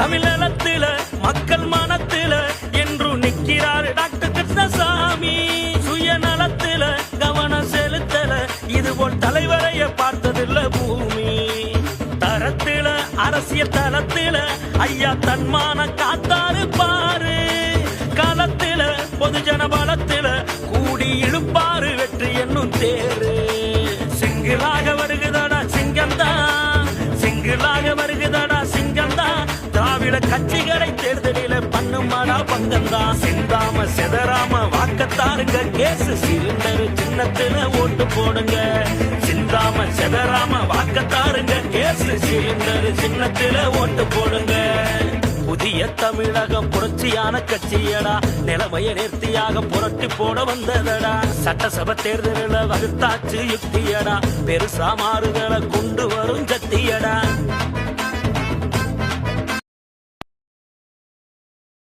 தமிழகத்தில மக்கள் மனத்தில என்று நிற்கிறார் டாக்டர் கிருஷ்ணசாமி. சுயநலத்தில கவனம் செலுத்தல, இதுபோல் தலைவரைய பார்த்ததில்ல பூமி. தரத்தில அரசியல் தளத்தில ஐயா தன்மான காத்தாரு பாரு. காலத்தில பொதுஜன பலத்தில கூடி இழுப்பாரு வெற்றி என்னும் தேரு. சிங்கிளாக வருகுதடா சிங்கம்தான், சிங்கிளாக வருகுதடா சிங்கம்தான். திராவிட கட்சிகளை தேர்தலில பண்ணுமாடா பங்கம்தான். சிந்தாம செதறாம வாக்கத்தாருங்க, கேசு சிலிண்டர் சின்னத்துல ஓட்டு போடுங்க. சிந்தாம செதறாம வாக்கத்தாருங்க, கேசு சிலிண்டர் சின்னத்துல ஓட்டு போடுங்க. புதிய தமிழகம் புரட்சியான கட்சியடா, நிலைமைய நேர்த்தியாக புரட்டி போட வந்ததடா. சட்டசபை தேர்தலில் வகுத்தாச்சு யுக்தியடா, பெருசா மாறுதலை கொண்டு வரும் சக்தியடா.